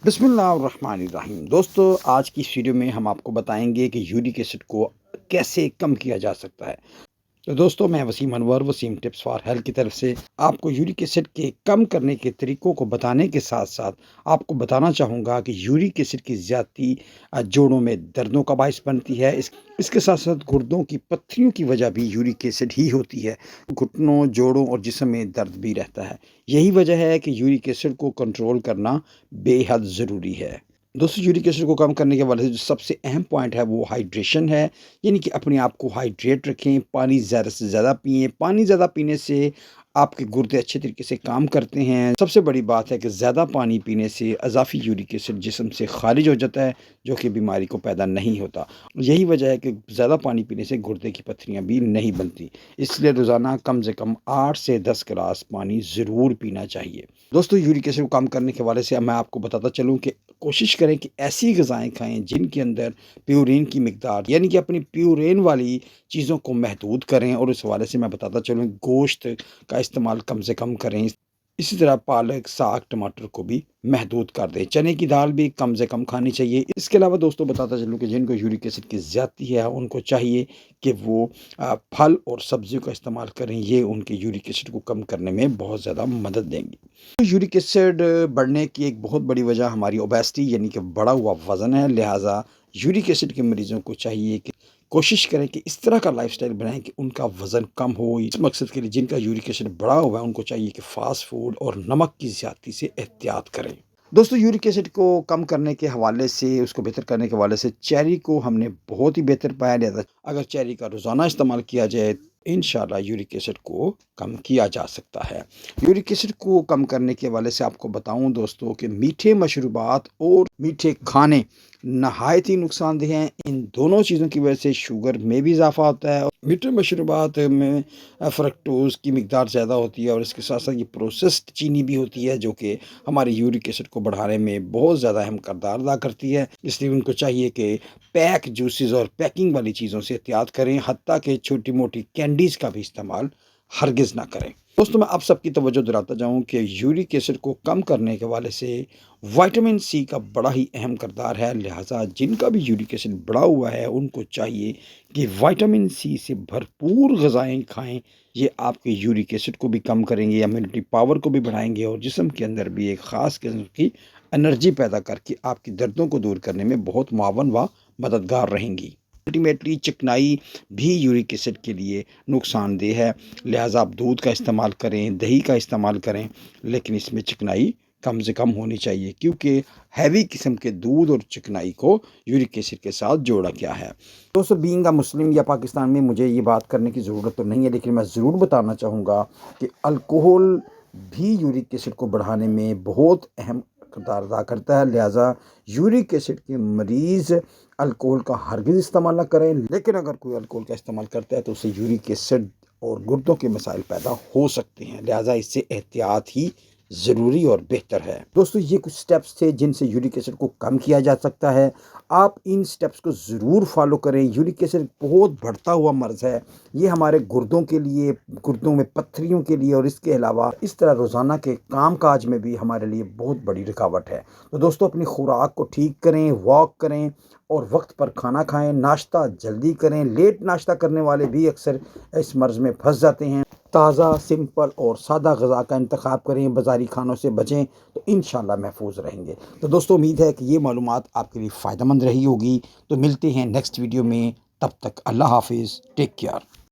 بسم اللہ الرحمن الرحیم دوستو، آج کی اس ویڈیو میں ہم آپ کو بتائیں گے کہ یورک ایسڈ کو کیسے کم کیا جا سکتا ہے۔ تو دوستو، میں وسیم انور وسیم ٹپس فار ہیلتھ کی طرف سے آپ کو یورک ایسڈ کے کم کرنے کے طریقوں کو بتانے کے ساتھ ساتھ آپ کو بتانا چاہوں گا کہ یورک ایسڈ کی زیادتی جوڑوں میں دردوں کا باعث بنتی ہے۔ اس کے ساتھ ساتھ گردوں کی پتھریوں کی وجہ بھی یورک ایسڈ ہی ہوتی ہے۔ گھٹنوں، جوڑوں اور جسم میں درد بھی رہتا ہے۔ یہی وجہ ہے کہ یورک ایسڈ کو کنٹرول کرنا بے حد ضروری ہے۔ دوستو، یورک ایسڈ کو کم کرنے کے حوالے سے جو سب سے اہم پوائنٹ ہے وہ ہائیڈریشن ہے، یعنی کہ اپنے آپ کو ہائیڈریٹ رکھیں، پانی زیادہ سے زیادہ پئیں۔ پانی زیادہ پینے سے آپ کے گردے اچھے طریقے سے کام کرتے ہیں۔ سب سے بڑی بات ہے کہ زیادہ پانی پینے سے اضافی یورک ایسڈ جسم سے خارج ہو جاتا ہے، جو کہ بیماری کو پیدا نہیں ہوتا۔ یہی وجہ ہے کہ زیادہ پانی پینے سے گردے کی پتھریاں بھی نہیں بنتی۔ اس لیے روزانہ کم سے کم 8 سے 10 گلاس پانی ضرور پینا چاہیے۔ دوستو، یورک ایسڈ کو کم کرنے کے حوالے سے میں آپ کو بتاتا چلوں کہ کوشش کریں کہ ایسی غذائیں کھائیں جن کے اندر پیورین کی مقدار، یعنی کہ اپنی پیورین والی چیزوں کو محدود کریں، اور اس حوالے سے میں بتاتا چلوں گوشت کا استعمال کم سے کم کریں۔ اسی طرح پالک، ساگ، ٹماٹر کو بھی محدود کر دیں۔ چنے کی دال بھی کم سے کم کھانی چاہیے۔ اس کے علاوہ دوستوں بتاتا چلوں کہ جن کو یورک ایسڈ کی زیادتی ہے ان کو چاہیے کہ وہ پھل اور سبزیوں کا استعمال کریں۔ یہ ان کے یورک ایسڈ کو کم کرنے میں بہت زیادہ مدد دیں گی۔ یورک ایسڈ بڑھنے کی ایک بہت بڑی وجہ ہماری اوبیسٹی، یعنی کہ بڑا ہوا وزن ہے۔ لہٰذا یورک ایسڈ کے مریضوں کو چاہیے کہ کوشش کریں کہ اس طرح کا لائف سٹائل بنائیں کہ ان کا وزن کم ہو۔ اس مقصد کے لیے جن کا یورک ایسڈ بڑا ہوا ہے ان کو چاہیے کہ فاسٹ فوڈ اور نمک کی زیادتی سے احتیاط کریں۔ دوستو، یورک ایسڈ کو کم کرنے کے حوالے سے، اس کو بہتر کرنے کے حوالے سے چیری کو ہم نے بہت ہی بہتر پایا جاتا ہے۔ اگر چیری کا روزانہ استعمال کیا جائے انشاءاللہ یورک ایسڈ کو کم کیا جا سکتا ہے۔ یورک ایسڈ کو کم کرنے کے حوالے سے آپ کو بتاؤں دوستو کہ میٹھے مشروبات اور میٹھے کھانے نہایت ہی نقصان دہ ہیں۔ ان دونوں چیزوں کی وجہ سے شوگر میں بھی اضافہ ہوتا ہے۔ میٹھے مشروبات میں فرکٹوز کی مقدار زیادہ ہوتی ہے، اور اس کے ساتھ ساتھ یہ پروسیسڈ چینی بھی ہوتی ہے، جو کہ ہمارے یورک ایسڈ کو بڑھانے میں بہت زیادہ اہم کردار ادا کرتی ہے۔ اس لیے ان کو چاہیے کہ پیک جوسز اور پیکنگ والی چیزوں سے احتیاط کریں، حتیٰ کہ چھوٹی موٹی کینڈیز کا بھی استعمال ہرگز نہ کریں۔ دوستوں، میں آپ سب کی توجہ دلاتا جاؤں کہ یورک ایسڈ کو کم کرنے کے حوالے سے وائٹامن سی کا بڑا ہی اہم کردار ہے۔ لہٰذا جن کا بھی یورک ایسڈ بڑھا ہوا ہے ان کو چاہیے کہ وائٹامن سی سے بھرپور غذائیں کھائیں۔ یہ آپ کے یورک ایسڈ کو بھی کم کریں گے، امیونٹی پاور کو بھی بڑھائیں گے، اور جسم کے اندر بھی ایک خاص قسم کی انرجی پیدا کر کے آپ کی دردوں کو دور کرنے میں بہت معاون و مددگار رہیں گی۔ الٹیمیٹلی چکنائی بھی یورک ایسڈ کے لیے نقصان دہ ہے۔ لہٰذا آپ دودھ کا استعمال کریں، دہی کا استعمال کریں، لیکن اس میں چکنائی کم سے کم ہونی چاہیے، کیونکہ ہیوی قسم کے دودھ اور چکنائی کو یورک ایسڈ کے ساتھ جوڑا گیا ہے۔ دوستو، بینگ اے مسلم یا پاکستان میں مجھے یہ بات کرنے کی ضرورت تو نہیں ہے، لیکن میں ضرور بتانا چاہوں گا کہ الکوہل بھی یورک ایسڈ کو بڑھانے میں بہت اہم کردار ادا کرتا ہے۔ لہٰذا یورک ایسڈ کے مریض الکوہل کا ہرگز استعمال نہ کریں، لیکن اگر کوئی الکوہل کا استعمال کرتا ہے تو اسے یورک ایسڈ اور گردوں کے مسائل پیدا ہو سکتے ہیں۔ لہٰذا اس سے احتیاط ہی ضروری اور بہتر ہے۔ دوستو، یہ کچھ سٹیپس تھے جن سے یورک ایسڈ کو کم کیا جا سکتا ہے۔ آپ ان سٹیپس کو ضرور فالو کریں۔ یورک ایسڈ بہت بڑھتا ہوا مرض ہے۔ یہ ہمارے گردوں کے لیے، گردوں میں پتھریوں کے لیے، اور اس کے علاوہ اس طرح روزانہ کے کام کاج میں بھی ہمارے لیے بہت بڑی رکاوٹ ہے۔ تو دوستو، اپنی خوراک کو ٹھیک کریں، واک کریں، اور وقت پر کھانا کھائیں، ناشتہ جلدی کریں۔ لیٹ ناشتہ کرنے والے بھی اکثر اس مرض میں پھنس جاتے ہیں۔ تازہ، سمپل اور سادہ غذا کا انتخاب کریں، بازاری کھانوں سے بچیں، تو انشاءاللہ محفوظ رہیں گے۔ تو دوستو، امید ہے کہ یہ معلومات آپ کے لیے فائدہ مند رہی ہوگی۔ تو ملتے ہیں نیکسٹ ویڈیو میں، تب تک اللہ حافظ، ٹیک کیئر۔